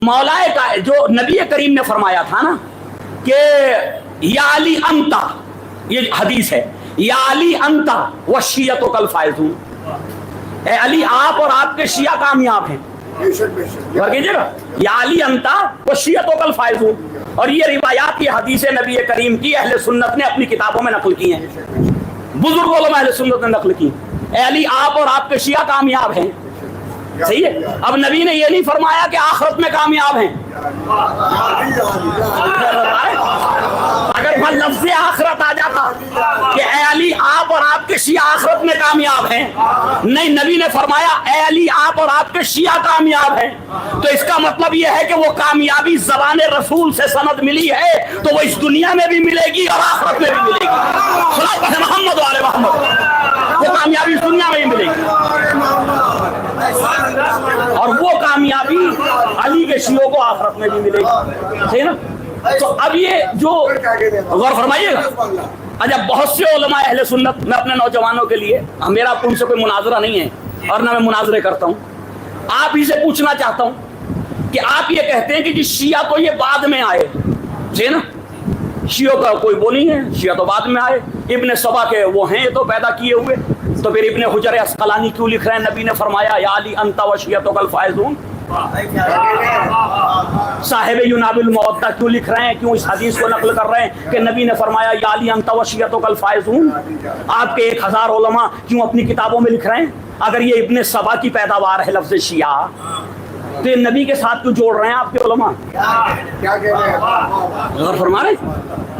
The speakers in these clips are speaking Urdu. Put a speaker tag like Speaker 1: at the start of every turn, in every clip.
Speaker 1: مولائے کا جو نبی کریم نے فرمایا تھا نا کہ یا علی انتا، یہ حدیث ہے، یا علی انتا والشیعۃ کالفائزون، اے علی آپ اور آپ کے شیعہ کامیاب ہیں. یا علی انتا والشیعۃ کالفائزون. اور یہ روایات، یہ حدیث نبی کریم کی اہل سنت نے اپنی کتابوں میں نقل کی ہیں، بزرگ علماء اہل سنت نے نقل کی. اے علی آپ اور آپ کے شیعہ کامیاب ہیں. صحیح ہے. اب نبی نے یہ نہیں فرمایا کہ آخرت میں کامیاب ہیں. اگر وہ لفظ آخرت آ جاتا کہ اے علی آپ اور آپ کے شیعہ آخرت میں کامیاب ہیں، نہیں، نبی نے فرمایا اے علی آپ اور آپ کے شیعہ کامیاب ہیں، تو اس کا مطلب یہ ہے کہ وہ کامیابی زبان رسول سے سند ملی ہے تو وہ اس دنیا میں بھی ملے گی اور آخرت میں بھی ملے گی. صلی اللہ محمد و آل محمد. وہ کامیابی اس دنیا میں ہی ملے گی اور وہ کامیابی علی کے شیعوں کو آخرت میں بھی ملے گی. صحیح نا؟ تو اب یہ جو غور فرمائیے گا. اچھا، بہت سے علماء اہل سنت، میں اپنے نوجوانوں کے لیے، میرا ان سے کوئی مناظرہ نہیں ہے اور نہ میں مناظرے کرتا ہوں، آپ ہی سے پوچھنا چاہتا ہوں کہ آپ یہ کہتے ہیں کہ جی شیعہ تو یہ بعد میں آئے. صحیح نا؟ شیعوں کا کوئی وہ نہیں ہے، شیعہ تو بعد میں آئے، ابن سبا کے وہ ہیں تو پیدا کیے ہوئے. تو پھر ابن حجر عسقلانی کیوں لکھ رہے ہیں نبی نے فرمایا یا علی انت والشیعۃ کالفائزون؟ صاحب یناب المودہ کیوں لکھ رہے ہیں، کیوں اس حدیث کو نقل کر رہے ہیں کہ نبی نے فرمایا یا علی انت والشیعۃ کالفائزون؟ آپ کے 1000 علماء کیوں اپنی کتابوں میں لکھ رہے ہیں اگر یہ ابن سبا کی پیداوار ہے لفظ شیعہ، تو یہ نبی کے ساتھ کیوں جوڑ رہے ہیں آپ کے علماء؟ غور فرما رہے ہیں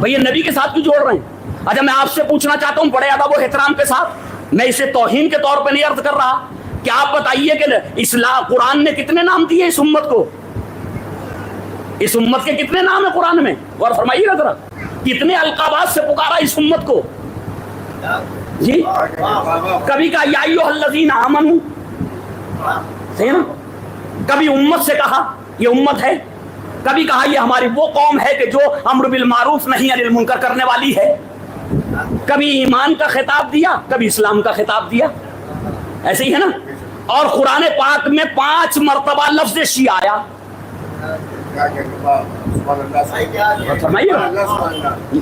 Speaker 1: بھئی، یہ نبی کے ساتھ کیوں جوڑ رہے ہیں؟ اچھا، میں آپ سے پوچھنا چاہتا ہوں بڑے ادب و احترام کے ساتھ، میں اسے توہین کے طور پہ نہیں عرض کر رہا، کہ آپ بتائیے کہ اسلام قرآن نے کتنے نام دیے اس امت کو؟ اس امت کے کتنے نام ہیں قرآن میں؟ غور فرمائیے گا ذرا، کتنے القابات سے پکارا اس امت کو؟ جی، کبھی کہا یا ایھا الذین آمنوا، صحیح نا؟ کبھی امت سے کہا یہ امت ہے، کبھی کہا یہ ہماری وہ قوم ہے کہ جو امر بالمعروف نہی عن المنکر کرنے والی ہے، کبھی ایمان کا خطاب دیا، کبھی اسلام کا خطاب دیا. ایسے ہی ہے نا؟ اور قرآن پاک میں 5 مرتبہ لفظ شیعہ آیا.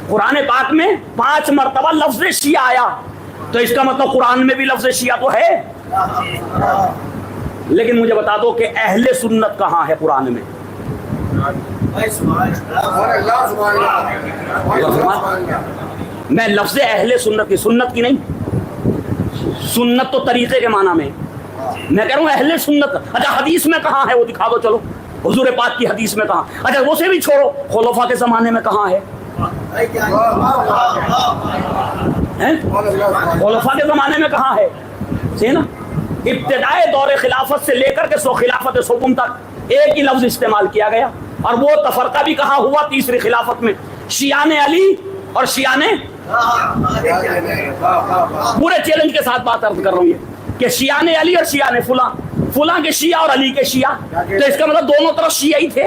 Speaker 1: قرآن پاک میں 5 مرتبہ لفظ شیعہ آیا، تو اس کا مطلب قرآن میں بھی لفظ شیعہ تو ہے. لیکن مجھے بتا دو کہ اہل سنت کہاں ہے قرآن میں؟ میں لفظ اہل سنت کی، سنت کی نہیں، سنت تو طریقے کے معنی میں، میں کہہ رہا ہوں اہل سنت. اچھا، حدیث میں کہاں ہے وہ دکھا دو. چلو، حضور پاک کی حدیث میں کہاں؟ اچھا، وہ سے بھی چھوڑو، خلفاء کے زمانے میں کہاں ہے؟ خلفاء کے زمانے میں کہاں ہے؟ صحیح نا؟ ابتدائے دور خلافت سے لے کر کے خلافت ثقب تک ایک ہی لفظ استعمال کیا گیا. اور وہ تفرقہ بھی کہاں ہوا؟ تیسری خلافت میں. شیعان علی اور شیعان، پورے چیلنج کے ساتھ بات عرض کر رہا ہوں یہ کہ شیعان علی اور شیعان فلاں، فلاں کے شیعہ اور علی کے شیعہ، تو اس کا مطلب دونوں طرف شیعہ ہی تھے.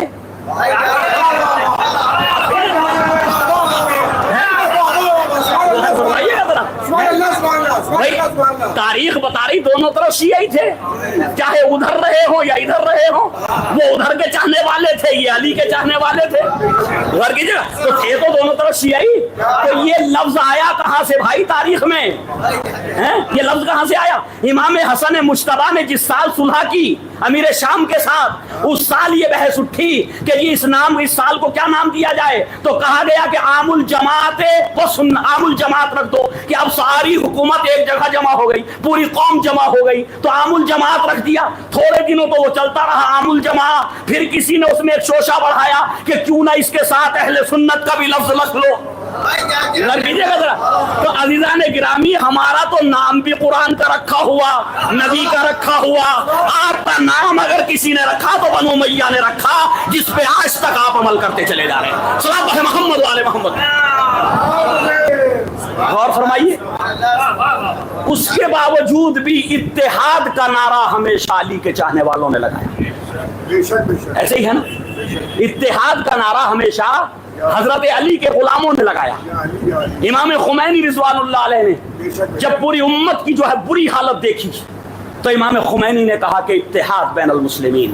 Speaker 1: تاریخ بتا رہی دونوں طرف شیعہ ہی تھے، چاہے ادھر رہے ہوں یا ادھر رہے ہوں. وہ ادھر کے چاہنے والے تھے، یہ علی کے چاہنے والے تھے. غور کیجیے، تو تھے تو دونوں طرف شیعہ ہی. تو یہ لفظ آیا کہاں سے بھائی تاریخ میں؟ یہ لفظ کہاں سے آیا؟ امام حسن مجتبیٰ نے جس سال صلح کی امیر شام کے ساتھ، اس سال یہ بحث اٹھی کہ یہ اس سال کو کیا نام دیا جائے، تو کہا گیا کہ عام الجماعت عام الجماعت رکھ دو، کہ اب ساری حکومت ایک جگہ جمع ہو گئی، پوری قوم جمع ہو گئی، تو عام الجماعت رکھ دیا. تھوڑے دنوں تو وہ چلتا رہا عام الجماع، پھر کسی نے اس میں ایک شوشہ بڑھایا کہ کیوں نہ اس کے ساتھ اہل سنت کا بھی لفظ لکھ لو. تو عزیزان گرامی، ہمارا تو نام بھی قرآن کا رکھا ہوا، نبی کا رکھا ہوا. آپ کا نام اگر کسی نے رکھا تو بنو امیہ نے رکھا، جس پہ آج تک آپ عمل کرتے چلے جا رہے ہیں. صلی اللہ محمد و آل محمد. غور فرمائیے، اس کے باوجود بھی اتحاد کا نعرہ ہمیشہ علی کے چاہنے والوں نے لگایا. ایسے ہی ہے نا؟ اتحاد کا نعرہ ہمیشہ حضرت علی کے غلاموں نے لگایا. امام خمینی رضوان اللہ علیہ نے جب پوری امت کی جو ہے بری حالت دیکھی تو امام خمینی نے کہا کہ اتحاد بین المسلمین،